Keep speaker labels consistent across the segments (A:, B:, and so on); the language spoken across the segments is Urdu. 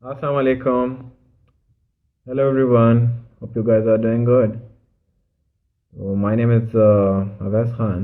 A: Assalamu alaikum. Hello everyone. Hope you guys are doing good. So my name is Awais Khan,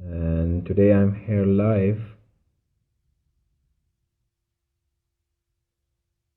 A: And today I'm here live.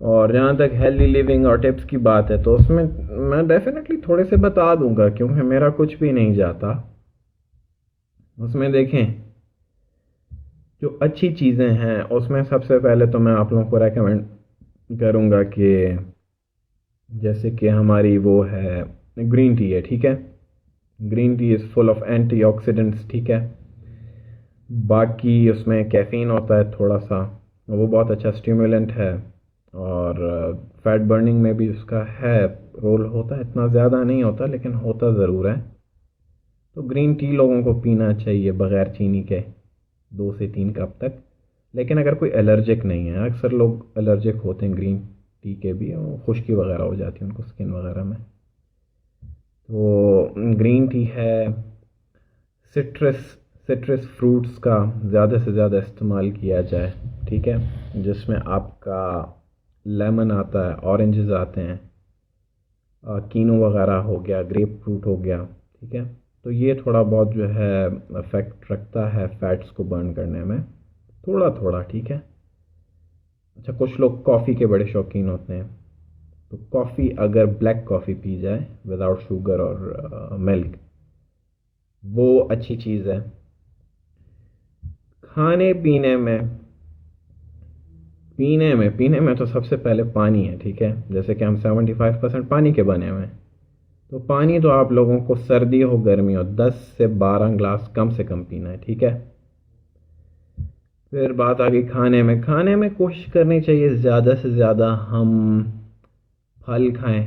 A: اور جہاں تک ہیلدی لیونگ اور ٹپس کی بات ہے تو اس میں میں ڈیفینیٹلی تھوڑے سے بتا دوں گا، کیونکہ میرا کچھ بھی نہیں جاتا اس میں۔ دیکھیں جو اچھی چیزیں ہیں اس میں سب سے پہلے تو میں آپ لوگوں کو ریکمینڈ کروں گا کہ جیسے کہ ہماری وہ ہے گرین ٹی ہے، ٹھیک ہے؟ Green tea is full of antioxidants, ٹھیک ہے؟ باقی اس میں کیفین ہوتا ہے تھوڑا سا، وہ بہت اچھا اسٹیمولنٹ ہے، اور فیٹ برننگ میں بھی اس کا ہے رول ہوتا ہے، اتنا زیادہ نہیں ہوتا لیکن ہوتا ضرور ہے۔ تو گرین ٹی لوگوں کو پینا چاہیے بغیر چینی کے 2 سے 3 کپ تک، لیکن اگر کوئی الرجک نہیں ہے، اکثر لوگ الرجک ہوتے ہیں گرین ٹی کے بھی، خشکی وغیرہ ہو جاتی ہے ان کو اسکن وغیرہ میں، تو گرین ٹی ہے۔ سٹرس سٹرس فروٹس کا زیادہ سے زیادہ استعمال کیا جائے، ٹھیک ہے؟ جس میں آپ کا لیمن آتا ہے، اورنجز آتے ہیں، کینو وغیرہ ہو گیا، گریپ فروٹ ہو گیا، ٹھیک ہے؟ تو یہ تھوڑا بہت جو ہے افیکٹ رکھتا ہے فیٹس کو برن کرنے میں، تھوڑا تھوڑا، ٹھیک ہے؟ اچھا، کچھ لوگ کافی کے بڑے شوقین ہوتے ہیں، تو کافی اگر بلیک کافی پی جائے وداؤٹ شوگر اور ملک، وہ اچھی چیز ہے۔ کھانے پینے میں تو سب سے پہلے پانی ہے، ٹھیک ہے؟ جیسے کہ ہم 75% پانی کے بنے ہوئے ہیں، تو پانی تو آپ لوگوں کو سردی ہو گرمی ہو 10 سے 12 گلاس کم سے کم پینا ہے، ٹھیک ہے؟ پھر بات آ گئی کھانے میں کوشش کرنی چاہیے زیادہ سے زیادہ ہم پھل کھائیں،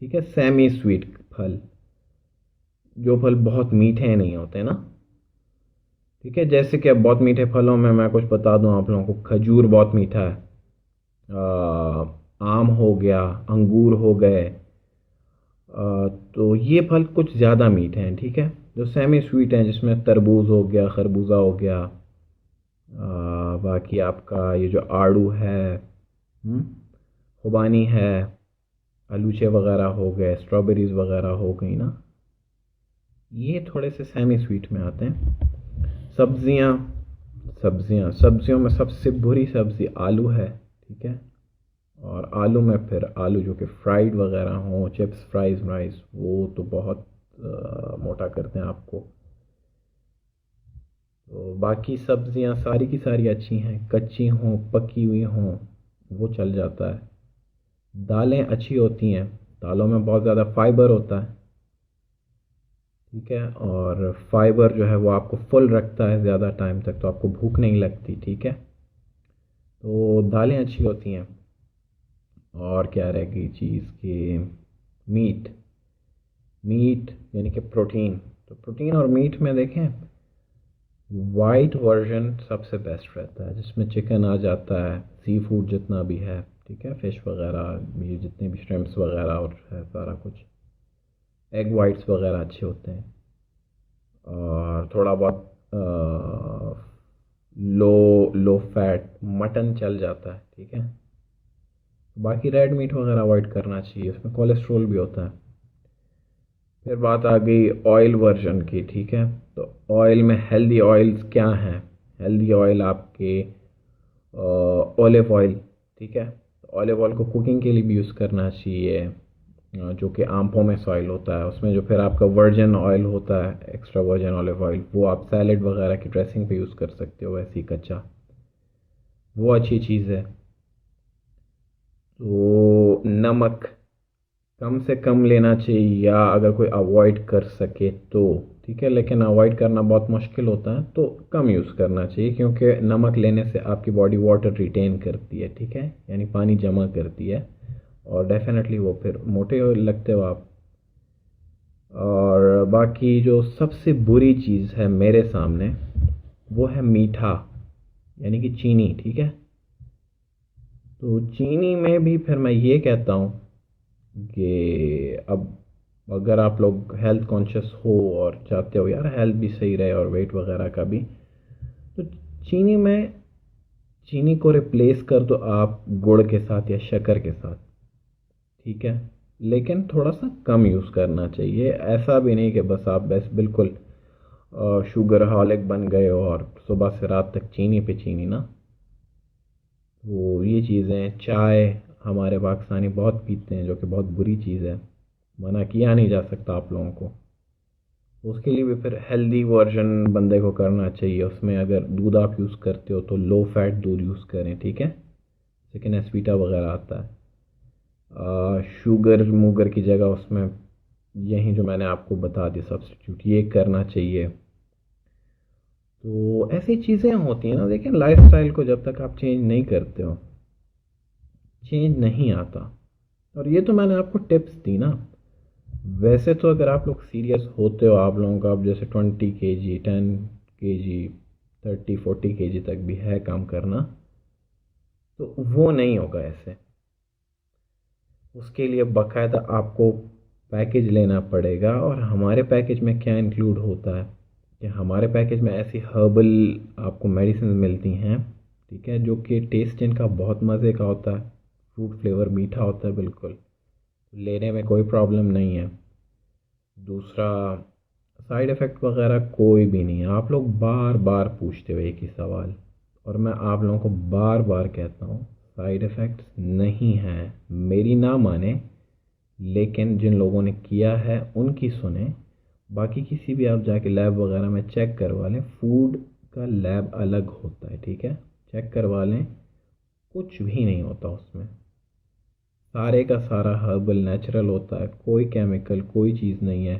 A: ٹھیک ہے؟ سیمی سویٹ پھل، جو پھل بہت میٹھے نہیں ہوتے نا، ٹھیک ہے؟ جیسے کہ اب بہت میٹھے پھلوں میں کچھ بتا دوں آپ لوگوں کو، کھجور بہت میٹھا ہے، آم ہو گیا، انگور ہو گئے، تو یہ پھل کچھ زیادہ میٹھے ہیں، ٹھیک ہے؟ جو سیمی سویٹ ہیں جس میں تربوز ہو گیا، خربوزہ ہو گیا، باقی آپ کا یہ جو آڑو ہے، خوبانی ہے، آلوچے وغیرہ ہو گئے، اسٹرابیریز وغیرہ ہو گئی نا، یہ تھوڑے سے سیمی سویٹ میں آتے ہیں۔ سبزیوں میں سب سے بری سبزی آلو ہے، ٹھیک ہے؟ اور آلو میں پھر آلو جو کہ فرائیڈ وغیرہ ہوں، چپس فرائز وہ تو بہت موٹا کرتے ہیں آپ کو۔ تو باقی سبزیاں ساری کی ساری اچھی ہیں، کچی ہوں پکی ہوئی ہوں وہ چل جاتا ہے۔ دالیں اچھی ہوتی ہیں، دالوں میں بہت زیادہ فائبر ہوتا ہے، ٹھیک ہے؟ اور فائبر جو ہے وہ آپ کو فل رکھتا ہے زیادہ ٹائم تک، تو آپ کو بھوک نہیں لگتی، ٹھیک ہے؟ تو دالیں اچھی ہوتی ہیں۔ اور کیا رہ گئی چیز کہ میٹ میٹ یعنی کہ پروٹین، تو پروٹین اور میٹ میں دیکھیں وائٹ ورژن سب سے بیسٹ رہتا ہے، جس میں چکن آ جاتا ہے، سی فوڈ جتنا بھی ہے، ٹھیک ہے؟ فش وغیرہ، یہ جتنے بھی شریمپس وغیرہ اور ہے سارا کچھ، ایگ وائٹس وغیرہ اچھے ہوتے ہیں، اور تھوڑا بہت لو فیٹ مٹن چل جاتا ہے، ٹھیک ہے؟ باقی ریڈ میٹ وغیرہ اوائڈ کرنا چاہیے، اس میں کولیسٹرول بھی ہوتا ہے۔ پھر بات آ گئی آئل ورژن کی، ٹھیک ہے؟ تو آئل میں ہیلدی آئلز کیا ہیں؟ ہیلدی آئل آپ کے اولیو آئل، ٹھیک ہے؟ اولیو آئل کو کوکنگ کے لیے بھی یوز کرنا چاہیے، جو کہ عام پومیس آئل ہوتا ہے، اس میں جو پھر آپ کا ورجن آئل ہوتا ہے، ایکسٹرا ورجن اولیو آئل، وہ آپ سیلڈ وغیرہ کی ڈریسنگ پہ یوز کر سکتے ہو ویسے ہی کچا، وہ اچھی چیز ہے۔ تو نمک کم سے کم لینا چاہیے، یا اگر کوئی اوائڈ کر سکے تو ٹھیک ہے، لیکن اوائڈ کرنا بہت مشکل ہوتا ہے تو کم یوز کرنا چاہیے، کیونکہ نمک لینے سے آپ کی باڈی واٹر ریٹین کرتی ہے، ٹھیک ہے؟ یعنی پانی جمع کرتی ہے، اور ڈیفینیٹلی وہ پھر موٹے لگتے ہو آپ۔ اور باقی جو سب سے بری چیز ہے میرے سامنے وہ ہے میٹھا، یعنی کہ چینی، ٹھیک ہے؟ تو چینی میں بھی پھر میں یہ کہتا ہوں کہ اب اگر آپ لوگ ہیلتھ کانشیس ہو اور چاہتے ہو یار ہیلتھ بھی صحیح رہے اور ویٹ وغیرہ کا بھی، تو چینی کو ریپلیس کر دو آپ گڑ کے ساتھ یا شکر کے ساتھ، ٹھیک ہے؟ لیکن تھوڑا سا کم یوز کرنا چاہیے، ایسا بھی نہیں کہ بس بالکل شوگر ہالک بن گئے ہو اور صبح سے رات تک چینی پہ چینی نا۔ وہ یہ چیزیں چائے ہمارے پاکستانی بہت پیتے ہیں، جو کہ بہت بری چیز ہے، منع کیا نہیں جا سکتا آپ لوگوں کو. اس کے لیے بھی پھر ہیلدی ورژن بندے کو کرنا چاہیے. اس میں اگر دودھ آپ یوز کرتے ہو تو لو فیٹ دودھ یوز کریں، ٹھیک ہے، لیکن ایسویٹا وغیرہ آتا ہے. شوگر موگر کی جگہ اس میں یہی جو میں نے آپ کو بتا دی سبسٹیٹیوٹ یہ کرنا چاہیے. تو ایسی چیزیں ہوتی ہیں نا، دیکھیں لائف اسٹائل کو جب تک آپ چینج نہیں کرتے ہو چینج نہیں آتا. اور یہ تو میں نے آپ کو ٹپس دی نا. ویسے تو اگر آپ لوگ سیریس ہوتے ہو، آپ لوگوں کا اب جیسے 20 kg 10 kg 30 40 kg تک بھی ہے کام کرنا، تو وہ نہیں ہوگا ایسے. اس کے لیے باقاعدہ آپ کو پیکیج لینا پڑے گا. اور ہمارے پیکیج میں کیا انکلوڈ ہوتا ہے کہ ہمارے پیکیج میں ایسی ہربل آپ کو میڈیسنز ملتی ہیں، ٹھیک ہے، جو کہ ٹیسٹ ان کا بہت مزے کا ہوتا ہے. فروٹ فلیور میٹھا ہوتا ہے بالکل، لینے میں کوئی پرابلم نہیں ہے. دوسرا، سائیڈ افیکٹ وغیرہ کوئی بھی نہیں ہے. آپ لوگ بار بار پوچھتے ہو ایک ہی سوال، اور میں آپ لوگوں کو بار بار کہتا ہوں سائیڈ افیکٹس نہیں ہیں. میری نہ مانیں، لیکن جن لوگوں نے کیا ہے ان کی سنیں. باقی کسی بھی آپ جا کے لیب وغیرہ میں چیک کروا لیں. فوڈ کا لیب الگ ہوتا ہے، ٹھیک ہے، چیک کروا لیں. کچھ بھی نہیں ہوتا اس میں، سارے کا سارا ہربل نیچرل ہوتا ہے، کوئی کیمیکل کوئی چیز نہیں ہے.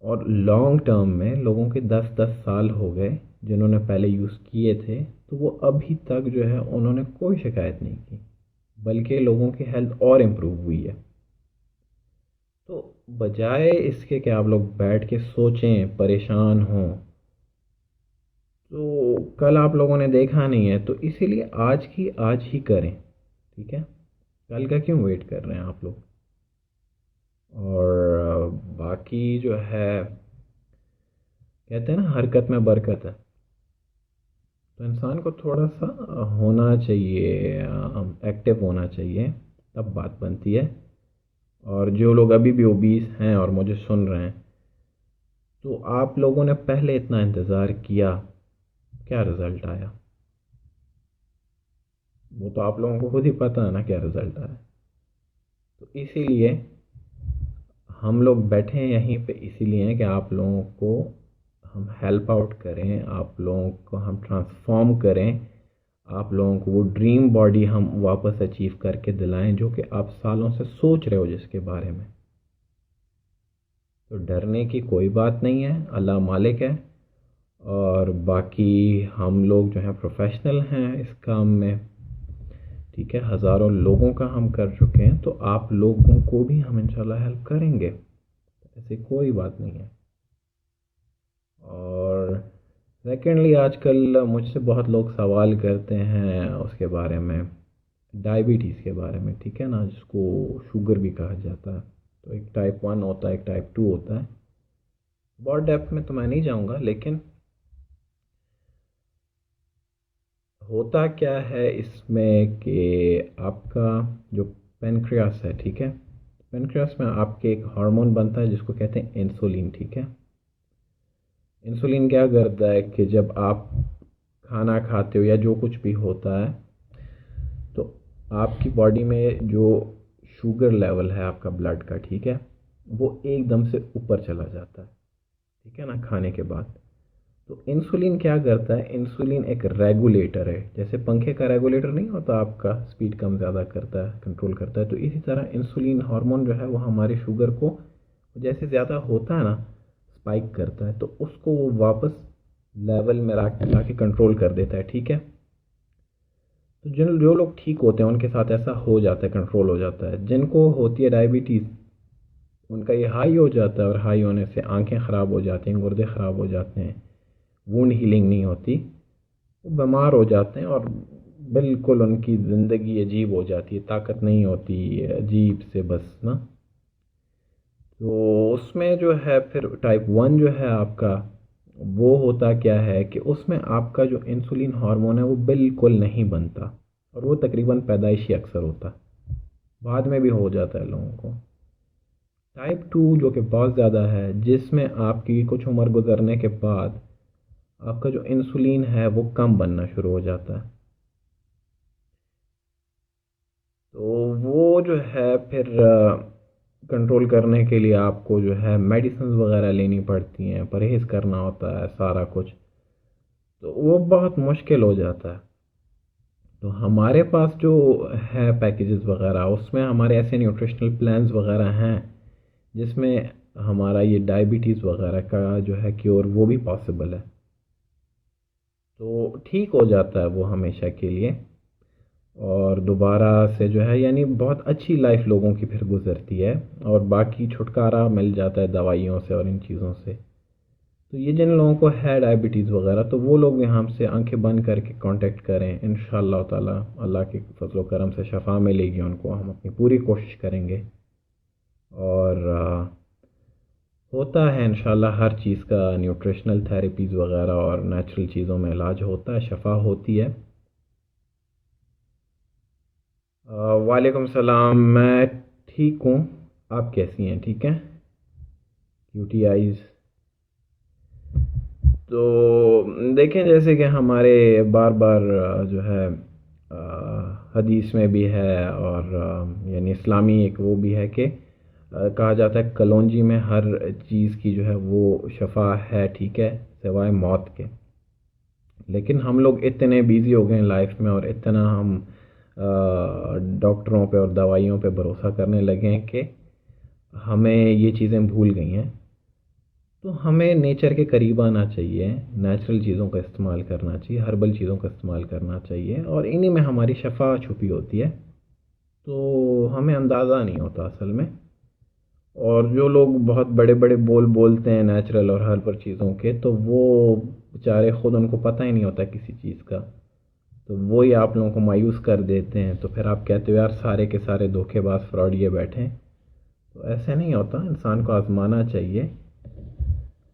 A: اور لانگ ٹرم میں لوگوں کے 10 10 سال ہو گئے جنہوں نے پہلے یوز کیے تھے، تو وہ ابھی تک جو ہے انہوں نے کوئی شکایت نہیں کی، بلکہ لوگوں کی ہیلتھ اور امپروو ہوئی ہے. تو بجائے اس کے کہ آپ لوگ بیٹھ کے سوچیں پریشان ہوں، تو کل آپ لوگوں نے دیکھا نہیں ہے، تو اسی لیے آج کی آج ہی کریں، ٹھیک ہے. کل کا کیوں ویٹ کر رہے ہیں آپ لوگ؟ اور باقی جو ہے، کہتے ہیں نا حرکت میں برکت ہے. تو انسان کو تھوڑا سا ہونا چاہیے، ایکٹیو ہونا چاہیے، تب بات بنتی ہے. اور جو لوگ ابھی بھی اوبیس ہیں اور مجھے سن رہے ہیں، تو آپ لوگوں نے پہلے اتنا انتظار کیا، کیا رزلٹ آیا؟ وہ تو آپ لوگوں کو خود ہی پتہ ہے نا کیا رزلٹ آیا. تو اسی لیے ہم لوگ بیٹھے ہیں یہیں پہ اسی لیے ہیں کہ آپ لوگوں کو ہم ہیلپ آؤٹ کریں، آپ لوگوں کو ہم ٹرانسفارم کریں، آپ لوگوں کو وہ ڈریم باڈی ہم واپس اچیو کر کے دلائیں جو کہ آپ سالوں سے سوچ رہے ہو جس کے بارے میں. تو ڈرنے کی کوئی بات نہیں ہے، اللہ مالک ہے. اور باقی ہم لوگ جو ہیں پروفیشنل ہیں اس کام میں، ٹھیک ہے، ہزاروں لوگوں کا ہم کر چکے ہیں، تو آپ لوگوں کو بھی ہم انشاءاللہ ہیلپ کریں گے، ایسی کوئی بات نہیں ہے. اور سیکنڈلی آج کل مجھ سے بہت لوگ سوال کرتے ہیں اس کے بارے میں، ڈائبٹیز کے بارے میں، ٹھیک ہے نا، جس کو شوگر بھی کہا جاتا ہے. تو ایک ٹائپ 1 ہوتا ہے، ایک ٹائپ 2 ہوتا ہے. بہت ڈیپتھ میں تو میں نہیں جاؤں گا، لیکن ہوتا کیا ہے اس میں کہ آپ کا جو پینکریاس ہے، ٹھیک ہے، پینکریاس میں آپ کے ایک ہارمون بنتا ہے جس کو کہتے ہیں انسولین، ٹھیک ہے. انسولین کیا کرتا ہے کہ جب آپ کھانا کھاتے ہو یا جو کچھ بھی ہوتا ہے، تو آپ کی باڈی میں جو شوگر لیول ہے آپ کا بلڈ کا، ٹھیک ہے، وہ ایک دم سے اوپر چلا جاتا ہے، ٹھیک ہے نا، کھانے کے بعد. تو انسولین کیا کرتا ہے؟ انسولین ایک ریگولیٹر ہے، جیسے پنکھے کا ریگولیٹر نہیں ہوتا، آپ کا سپیڈ کم زیادہ کرتا ہے، کنٹرول کرتا ہے. تو اسی طرح انسولین ہارمون جو ہے وہ ہماری شوگر کو جیسے زیادہ ہوتا ہے نا اسپائک کرتا ہے، تو اس کو وہ واپس لیول میں لا کے کنٹرول کر دیتا ہے، ٹھیک ہے. تو جو لوگ ٹھیک ہوتے ہیں ان کے ساتھ ایسا ہو جاتا ہے، کنٹرول ہو جاتا ہے. جن کو ہوتی ہے ڈائبٹیز، ان کا یہ ہائی ہو جاتا ہے، اور ہائی ہونے سے آنکھیں خراب ہو جاتی ہیں، گردے خراب ہو جاتے ہیں، وونڈ ہیلنگ نہیں ہوتی، وہ بیمار ہو جاتے ہیں، اور بالکل ان کی زندگی عجیب ہو جاتی ہے، طاقت نہیں ہوتی، عجیب سے بس نا. تو اس میں جو ہے پھر ٹائپ 1 جو ہے آپ کا، وہ ہوتا کیا ہے کہ اس میں آپ کا جو انسولین ہارمون ہے وہ بالکل نہیں بنتا، اور وہ تقریباً پیدائشی اکثر ہوتا، بعد میں بھی ہو جاتا ہے لوگوں کو. ٹائپ 2 جو کہ بہت زیادہ ہے، جس میں آپ کی کچھ عمر گزرنے کے بعد آپ کا جو انسولین ہے وہ کم بننا شروع ہو جاتا ہے. تو وہ جو ہے پھر کنٹرول کرنے کے لیے آپ کو جو ہے میڈیسنز وغیرہ لینی پڑتی ہیں، پرہیز کرنا ہوتا ہے سارا کچھ، تو وہ بہت مشکل ہو جاتا ہے۔ تو ہمارے پاس جو ہے پیکیجز وغیرہ، اس میں ہمارے ایسے نیوٹریشنل پلانز وغیرہ ہیں جس میں ہمارا یہ ڈائبٹیز وغیرہ کا جو ہے کیور وہ بھی پاسبل ہے، تو ٹھیک ہو جاتا ہے وہ ہمیشہ کے لیے، اور دوبارہ سے جو ہے یعنی بہت اچھی لائف لوگوں کی پھر گزرتی ہے، اور باقی چھٹکارا مل جاتا ہے دوائیوں سے اور ان چیزوں سے۔ تو یہ جن لوگوں کو ہے ڈائبٹیز وغیرہ، تو وہ لوگ بھی ہم سے آنکھیں بند کر کے کانٹیکٹ کریں، انشاءاللہ تعالی اللہ کے فضل و کرم سے شفا ملے گی ان کو، ہم اپنی پوری کوشش کریں گے، اور ہوتا ہے انشاءاللہ ہر چیز کا نیوٹریشنل تھیراپیز وغیرہ اور نیچرل چیزوں میں علاج ہوتا ہے، شفا ہوتی ہے۔ وعلیکم السلام، میں ٹھیک ہوں، آپ کیسی ہیں؟ ٹھیک ہیں؟ یو ٹی آئیز تو دیکھیں، جیسے کہ ہمارے بار بار جو ہے حدیث میں بھی ہے، اور یعنی اسلامی ایک وہ بھی ہے کہ کہا جاتا ہے کلونجی میں ہر چیز کی جو ہے وہ شفا ہے، ٹھیک ہے، سوائے موت کے۔ لیکن ہم لوگ اتنے بیزی ہو گئے ہیں لائف میں، اور اتنا ہم ڈاکٹروں پہ اور دوائیوں پہ بھروسہ کرنے لگے ہیں کہ ہمیں یہ چیزیں بھول گئی ہیں۔ تو ہمیں نیچر کے قریب آنا چاہیے، نیچرل چیزوں کا استعمال کرنا چاہیے، ہربل چیزوں کا استعمال کرنا چاہیے، اور انہی میں ہماری شفا چھپی ہوتی ہے، تو ہمیں اندازہ نہیں ہوتا اصل میں۔ اور جو لوگ بہت بڑے بڑے بول بولتے ہیں نیچرل اور ہربل چیزوں کے، تو وہ بیچارے خود ان کو پتہ ہی نہیں ہوتا کسی چیز کا، تو وہی آپ لوگوں کو مایوس کر دیتے ہیں، تو پھر آپ کہتے ہو یار سارے کے سارے دھوکے باز فراڈیے بیٹھے ہیں۔ تو ایسے نہیں ہوتا، انسان کو آزمانا چاہیے،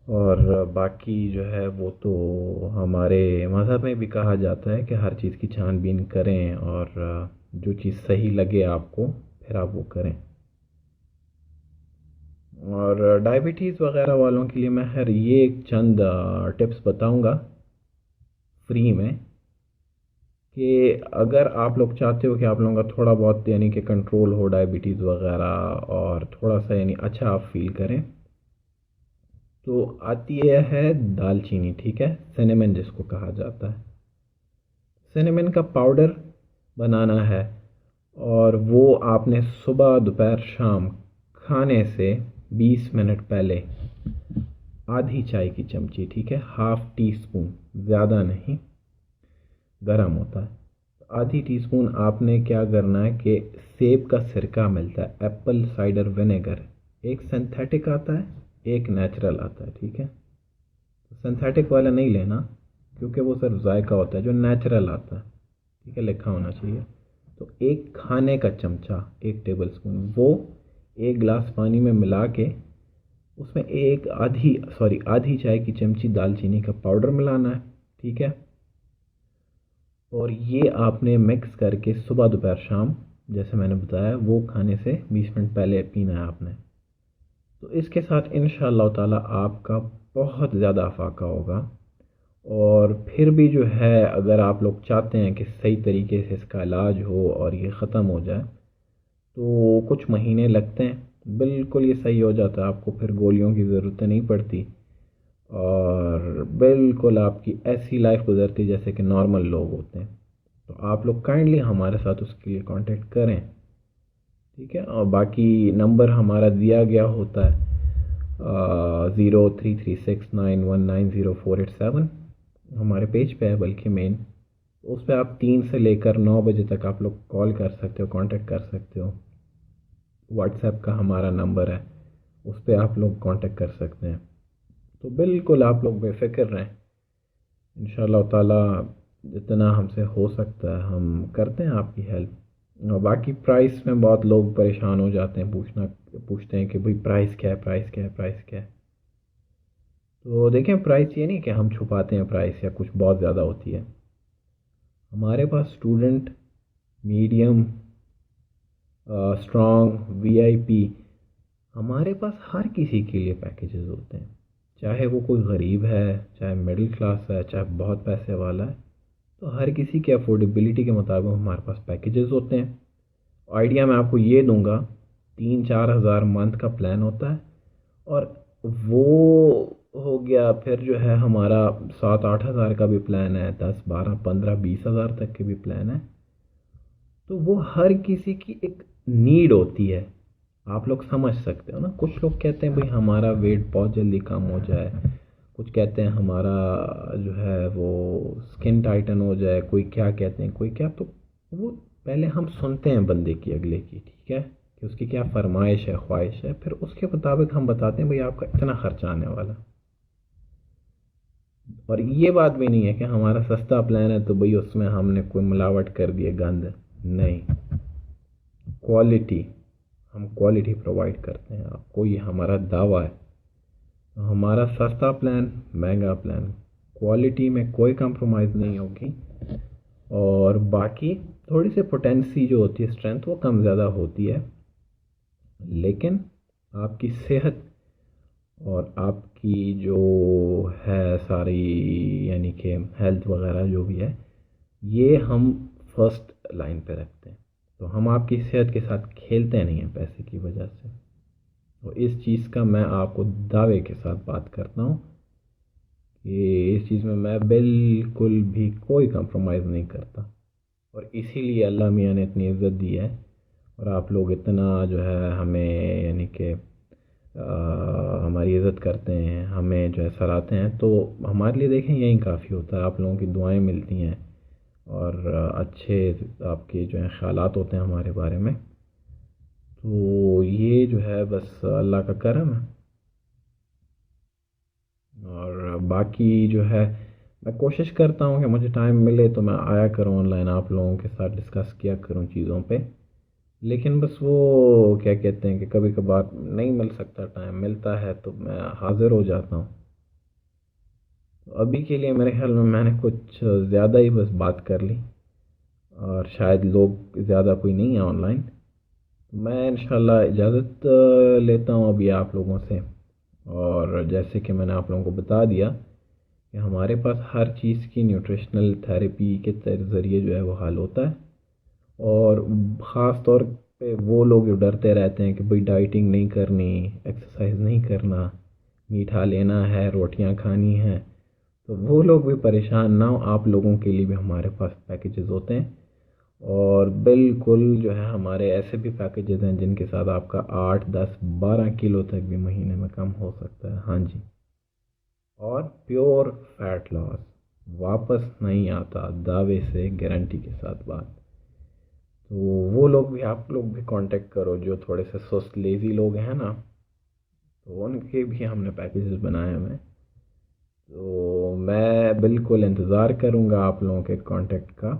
A: اور باقی جو ہے وہ تو ہمارے مذہب میں بھی کہا جاتا ہے کہ ہر چیز کی چھان بین کریں، اور جو چیز صحیح لگے آپ کو پھر آپ وہ کریں۔ اور ڈائبٹیز وغیرہ والوں کے لیے میں خیر یہ ایک چند ٹپس بتاؤں گا فری میں، کہ اگر آپ لوگ چاہتے ہو کہ آپ لوگوں کا تھوڑا بہت یعنی کہ کنٹرول ہو ڈائبٹیز وغیرہ، اور تھوڑا سا یعنی اچھا آپ فیل کریں، تو آتی ہے دال چینی، ٹھیک ہے، سینیمن جس کو کہا جاتا ہے، سینیمن کا پاؤڈر بنانا ہے، اور وہ آپ نے صبح دوپہر شام کھانے سے 20 منٹ پہلے آدھی چائے کی چمچی، ٹھیک ہے، ہاف ٹی اسپون، زیادہ نہیں، گرم ہوتا ہے، آدھی ٹی اسپون آپ نے کیا کرنا ہے کہ سیب کا سرکہ ملتا ہے، ایپل سائڈر ونیگر، ایک سنتھیٹک آتا ہے ایک نیچرل آتا ہے، ٹھیک ہے، سنتھیٹک والا نہیں لینا کیونکہ وہ صرف ذائقہ ہوتا ہے، جو نیچرل آتا ہے، ٹھیک ہے، لکھا ہونا چاہیے، تو ایک کھانے کا چمچہ، ایک ٹیبل سپون، وہ ایک گلاس پانی میں ملا کے اس میں آدھی چائے کی چمچی دال چینی کا پاؤڈر ملانا ہے، ٹھیک ہے، اور یہ آپ نے مکس کر کے صبح دوپہر شام جیسے میں نے بتایا وہ کھانے سے 20 منٹ پہلے پینا ہے آپ نے، تو اس کے ساتھ انشاءاللہ تعالی آپ کا بہت زیادہ افاقہ ہوگا۔ اور پھر بھی جو ہے اگر آپ لوگ چاہتے ہیں کہ صحیح طریقے سے اس کا علاج ہو اور یہ ختم ہو جائے، تو کچھ مہینے لگتے ہیں، بالکل یہ صحیح ہو جاتا ہے، آپ کو پھر گولیوں کی ضرورت نہیں پڑتی، اور بالکل آپ کی ایسی لائف گزرتی جیسے کہ نارمل لوگ ہوتے ہیں۔ تو آپ لوگ کائنڈلی ہمارے ساتھ اس کے لیے کانٹیکٹ کریں، ٹھیک ہے، اور باقی نمبر ہمارا دیا گیا ہوتا ہے 0336919048 ہمارے پیج پہ ہے، بلکہ مین اس پہ آپ 3 سے لے کر 9 بجے تک آپ لوگ کال کر سکتے ہو، کانٹیکٹ کر سکتے ہو، واٹس ایپ کا ہمارا نمبر ہے، اس پہ آپ لوگ کانٹیکٹ کر سکتے ہیں، تو بالکل آپ لوگ بے فکر رہیں، انشاءاللہ تعالی جتنا ہم سے ہو سکتا ہے ہم کرتے ہیں آپ کی ہیلپ۔ اور باقی پرائس میں بہت لوگ پریشان ہو جاتے ہیں، پوچھتے ہیں کہ بھئی پرائس کیا ہے، پرائس کیا ہے، پرائس کیا ہے، تو دیکھیں پرائس یہ نہیں کہ ہم چھپاتے ہیں پرائس یا کچھ بہت زیادہ ہوتی ہے، ہمارے پاس اسٹوڈنٹ، میڈیم، اسٹرانگ، وی آئی پی، ہمارے پاس ہر کسی کے لیے پیکیجز ہوتے ہیں، چاہے وہ کوئی غریب ہے، چاہے مڈل کلاس ہے، چاہے بہت پیسے والا ہے، تو ہر کسی کے افورڈیبلٹی کے مطابق ہمارے پاس پیکیجز ہوتے ہیں، آئیڈیا میں آپ کو یہ دوں گا، 3-4 ہزار منتھ کا پلان ہوتا ہے، اور وہ ہو گیا پھر جو ہے ہمارا 7-8 ہزار کا بھی پلان ہے، 10-12-15-20 ہزار تک کے بھی پلان ہے۔ تو وہ ہر کسی کی ایک نیڈ ہوتی ہے، آپ لوگ سمجھ سکتے ہو نا۔ کچھ لوگ کہتے ہیں بھئی ہمارا ویٹ بہت جلدی کم ہو جائے، کچھ کہتے ہیں ہمارا جو ہے وہ سکن ٹائٹن ہو جائے، کوئی کیا کہتے ہیں، کوئی کیا۔ تو وہ پہلے ہم سنتے ہیں بندے کی، اگلے کی، ٹھیک ہے، کہ اس کی کیا فرمائش ہے، خواہش ہے، پھر اس کے مطابق ہم بتاتے ہیں بھئی آپ کا اتنا خرچہ آنے والا۔ اور یہ بات بھی نہیں ہے کہ ہمارا سستا پلان ہے تو بھئی اس میں ہم نے کوئی ملاوٹ کر دی ہے، گند، نہیں، کوالٹی، ہم کوالٹی پرووائڈ کرتے ہیں آپ کو، یہ ہمارا دعویٰ ہے۔ ہمارا سستا پلان، مہنگا پلان، کوالٹی میں کوئی کمپرومائز نہیں ہوگی، اور باقی تھوڑی سی پوٹینسی جو ہوتی ہے، اسٹرینتھ، وہ کم زیادہ ہوتی ہے، لیکن آپ کی صحت اور آپ کی جو ہے ساری، یعنی کہ ہیلتھ وغیرہ جو بھی ہے، یہ ہم فرسٹ لائن پہ رکھتے ہیں۔ تو ہم آپ کی صحت کے ساتھ کھیلتے نہیں ہیں پیسے کی وجہ سے، اور اس چیز کا میں آپ کو دعوے کے ساتھ بات کرتا ہوں کہ اس چیز میں بالکل بھی کوئی کمپرومائز نہیں کرتا، اور اسی لیے اللہ میاں نے اتنی عزت دی ہے، اور آپ لوگ اتنا جو ہے ہمیں، یعنی کہ ہماری عزت کرتے ہیں، ہمیں جو ہے سراہتے ہیں، تو ہمارے لیے دیکھیں یہی کافی ہوتا ہے۔ آپ لوگوں کی دعائیں ملتی ہیں، اور اچھے آپ کے جو ہیں خیالات ہوتے ہیں ہمارے بارے میں، تو یہ جو ہے بس اللہ کا کرم ہے۔ اور باقی جو ہے میں کوشش کرتا ہوں کہ مجھے ٹائم ملے تو میں آیا کروں آن لائن، آپ لوگوں کے ساتھ ڈسکس کیا کروں چیزوں پہ، لیکن بس وہ کیا کہتے ہیں کہ کبھی کبھار نہیں مل سکتا ٹائم، ملتا ہے تو میں حاضر ہو جاتا ہوں۔ تو ابھی کے لیے میرے خیال میں نے کچھ زیادہ ہی بس بات کر لی، اور شاید لوگ زیادہ کوئی نہیں ہے آن لائن، میں انشاءاللہ اجازت لیتا ہوں ابھی آپ لوگوں سے۔ اور جیسے کہ میں نے آپ لوگوں کو بتا دیا کہ ہمارے پاس ہر چیز کی نیوٹریشنل تھیراپی کے ذریعے جو ہے وہ حل ہوتا ہے، اور خاص طور پہ وہ لوگ جو ڈرتے رہتے ہیں کہ بھئی ڈائٹنگ نہیں کرنی، ایکسرسائز نہیں کرنا، میٹھا لینا ہے، روٹیاں کھانی ہیں، تو وہ لوگ بھی پریشان نہ ہو، آپ لوگوں کے لیے بھی ہمارے پاس پیکیجز ہوتے ہیں، اور بالکل جو ہے ہمارے ایسے بھی پیکیجز ہیں جن کے ساتھ آپ کا 8-10-12 کلو تک بھی مہینے میں کم ہو سکتا ہے، ہاں جی، اور پیور فیٹ لاس واپس نہیں آتا، دعوے سے، گارنٹی کے ساتھ بات۔ تو وہ لوگ بھی، آپ لوگ بھی کانٹیکٹ کرو جو تھوڑے سے سست لیزی لوگ ہیں نا، تو ان کے بھی ہم نے پیکیجز بنائے ہوئے ہیں۔ تو میں بالکل انتظار کروں گا آپ لوگوں کے کانٹیکٹ کا،